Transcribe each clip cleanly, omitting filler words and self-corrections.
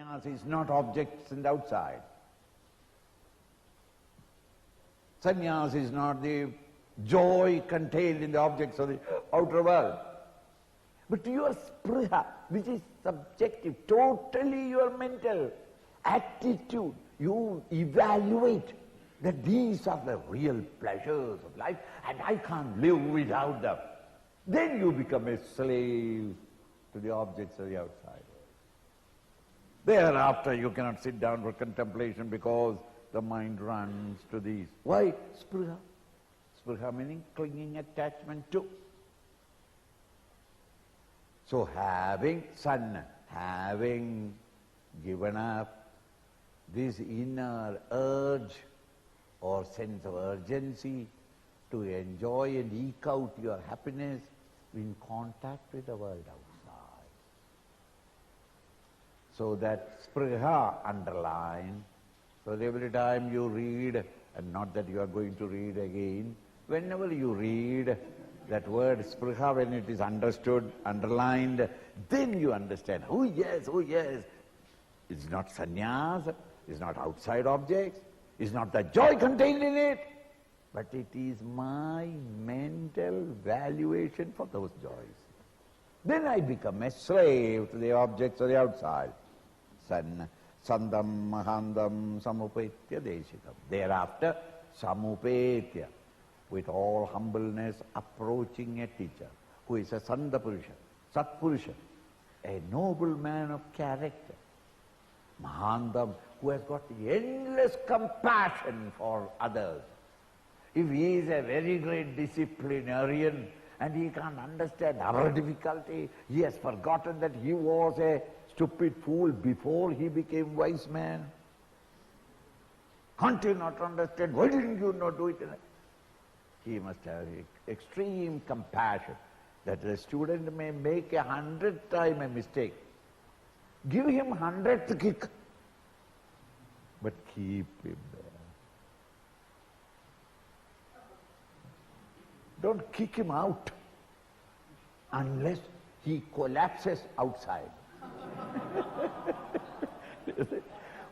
Sannyas is not objects in the outside. Sannyas is not the joy contained in the objects of the outer world. But your spriha, which is subjective, totally your mental attitude, you evaluate that these are the real pleasures of life and I can't live without them. Then you become a slave to the objects of the outside. Thereafter you cannot sit down for contemplation because the mind runs to these. Why? Spriha. Spriha meaning clinging attachment to. So having given up this inner urge or sense of urgency to enjoy and eke out your happiness in contact with the world outside. So that spriha underline, so that every time you read, and not that you are going to read again, whenever you read that word spriha, when it is understood, underlined, then you understand, oh yes, it's not sannyas, it's not outside objects, it's not the joy contained in it, but it is my mental valuation for those joys. Then I become a slave to the objects of the outside. Sandam mahandam samupetya deshikam. Thereafter, samupetya, with all humbleness, approaching a teacher who is a Sandapurusha, Satpurusha, a noble man of character. Mahandam, who has got endless compassion for others. If he is a very great disciplinarian and he can't understand our difficulty, he has forgotten that he was a stupid fool before he became wise man. Can't you not understand? Why didn't you not do it? He must have extreme compassion that the student may make 100th time a mistake. Give him 100th kick, but keep him there. Don't kick him out unless he collapses outside.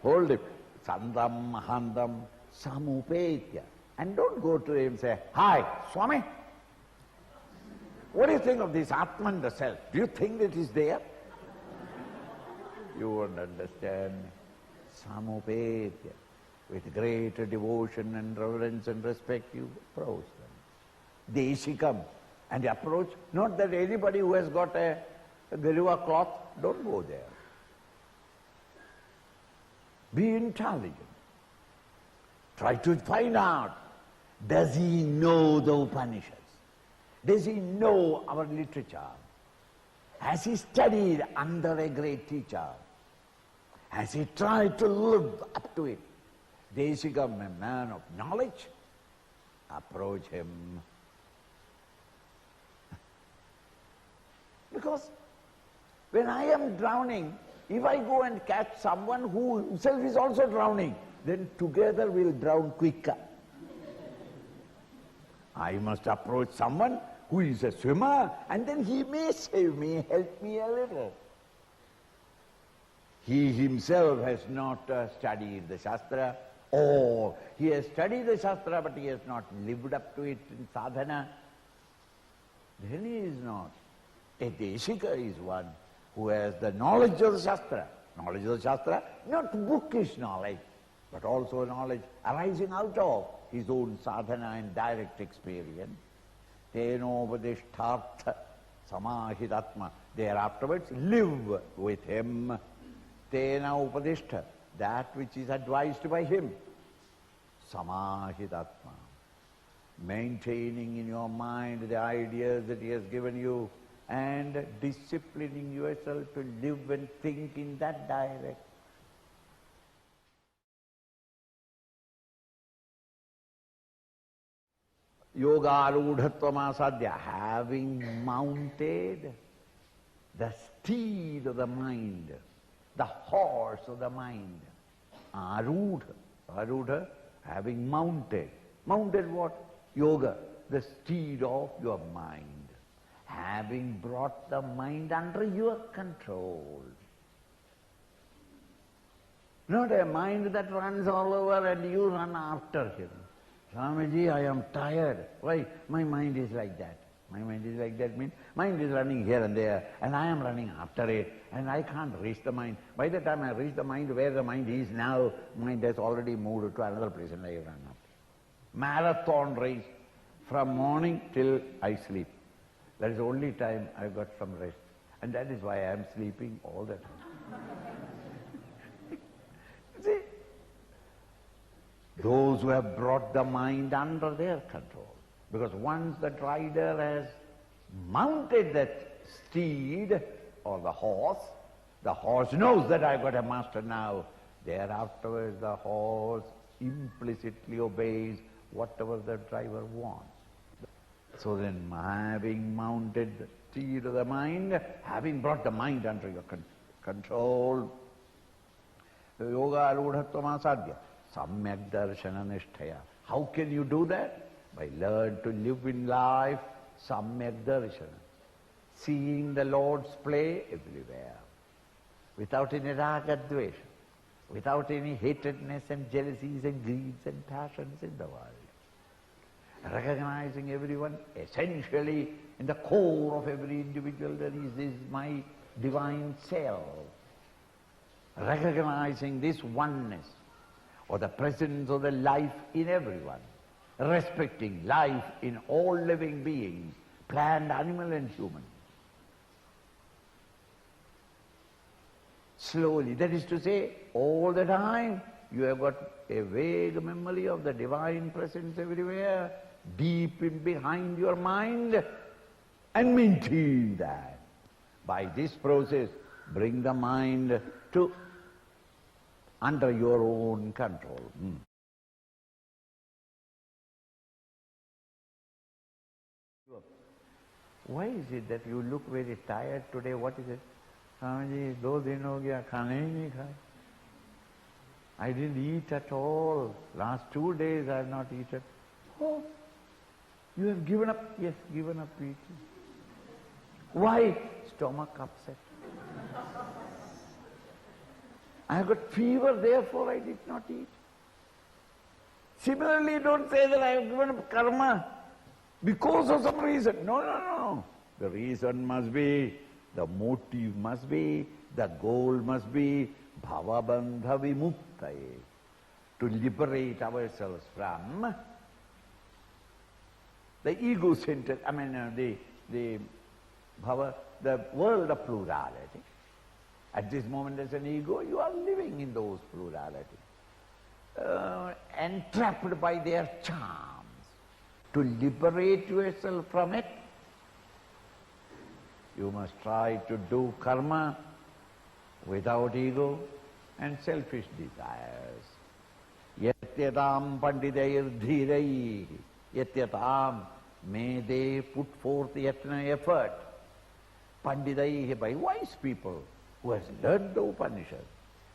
Hold him. Sandam, mahandam, samupetya. And don't go to him and say, hi, Swami, what do you think of this Atman, the self? Do you think that is there? You won't understand. Samupetya. With great devotion and reverence and respect, you approach them. Deshikam. And approach, not that anybody who has got a Gariva cloth, don't go there. Be intelligent. Try to find out, does he know the Upanishads? Does he know our literature? Has he studied under a great teacher? Has he tried to live up to it? Deshikam, a man of knowledge, approach him. Because when I am drowning, if I go and catch someone who himself is also drowning, then together we'll drown quicker. I must approach someone who is a swimmer, and then he may save me, help me a little. He himself has not studied the Shastra, or he has studied the Shastra but he has not lived up to it in sadhana. Then he is not. A Deshika is one who has the knowledge of the Shastra. Knowledge of the Shastra, not bookish knowledge, but also knowledge arising out of his own sadhana and direct experience. Tenopadishtartha samahitatma. Thereafterwards, live with him. Tena upadishta, that which is advised by him. Samahitatma. Maintaining in your mind the ideas that he has given you and disciplining yourself to live and think in that direction. Yoga arudhatvam asadhya, having mounted the steed of the mind, the horse of the mind. Arudha, having mounted. Mounted what? Yoga, the steed of your mind. Having brought the mind under your control. Not a mind that runs all over and you run after him. Swamiji, I am tired. Why? My mind is like that. My mind is like that means mind is running here and there and I am running after it and I can't reach the mind. By the time I reach the mind where the mind is now, mind has already moved to another place and I run after. Marathon race from morning till I sleep. That is the only time I got some rest. And that is why I am sleeping all the time. See? Those who have brought the mind under their control. Because once that rider has mounted that steed or the horse knows that I've got a master now. Thereafter the horse implicitly obeys whatever the driver wants. So then, having mounted the steed of the mind, having brought the mind under your control, yoga arudhatvam asadhya, samyak darshana nishtaya. How can you do that? By learn to live in life, samyak darshana, seeing the Lord's play everywhere, without any raga dvesha, without any hatredness and jealousies and greeds and passions in the world. Recognizing everyone essentially in the core of every individual there is this my divine self. Recognizing this oneness or the presence of the life in everyone. Respecting life in all living beings, plant, animal and human. Slowly, that is to say, all the time you have got a vague memory of the divine presence everywhere, deep in behind your mind, and maintain that. By this process, bring the mind to under your own control. Why is it that you look very tired today? What is it? Swamiji, 2 दिन हो गया, खाने ही नहीं खाए. I didn't eat at all. Last 2 days I have not eaten. Oh, you have given up? Yes, given up eating. Why? Stomach upset. I have got fever, therefore I did not eat. Similarly, don't say that I have given up karma because of some reason. No, no, no. The reason must be, the motive must be, the goal must be bhavabandha vimuktaye, to liberate ourselves from the ego-centered, the world of plurality. At this moment there's an ego, you are living in those plurality, entrapped by their charms. To liberate yourself from it, you must try to do karma without ego and selfish desires. Yatyatam panditair dhirai, yatyatam, may they put forth yatna effort. Panditaihi, by wise people who has learned the Upanishads.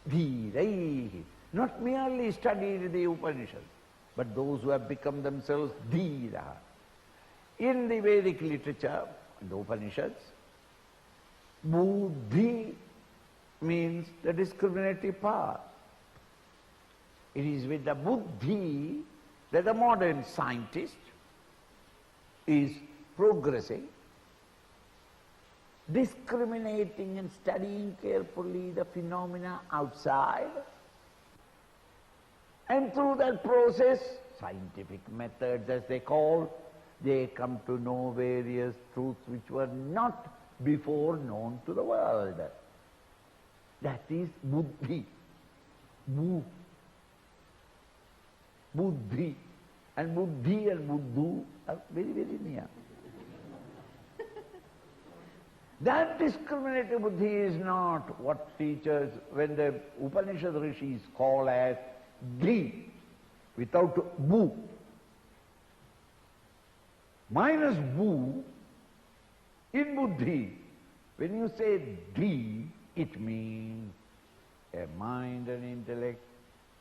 Dhiraihi, not merely studied the Upanishads, but those who have become themselves dhira. In the Vedic literature, the Upanishads, buddhi means the discriminative power. It is with the buddhi that the modern scientist is progressing, discriminating and studying carefully the phenomena outside, and through that process, scientific methods as they call, they come to know various truths which were not before known to the world. That is buddhi. Buddhi. And buddhi and buddhu are very, very near. That discriminative buddhi is not what teachers, when the Upanishad rishis call as dhi, without bu. Minus bu, in buddhi, when you say dhi, it means a mind and intellect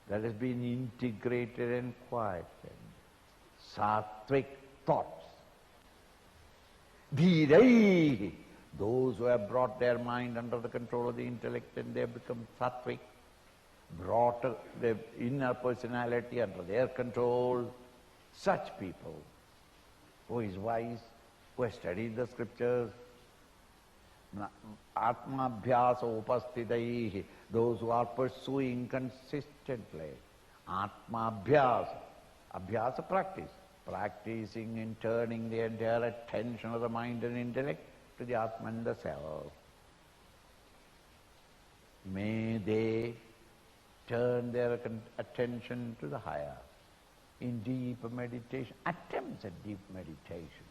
that has been integrated and quieted. Sattvic thoughts. Dhiraihi, those who have brought their mind under the control of the intellect and they have become sattvic, brought the inner personality under their control. Such people, who is wise, who has studied the scriptures, Atmabhyasa upastitaihi, those who are pursuing consistently. Atmabhyasa, abhyasa practice, practicing in turning the entire attention of the mind and intellect to the Atman, the self. May they turn their attention to the higher in deep meditation, attempts at deep meditation.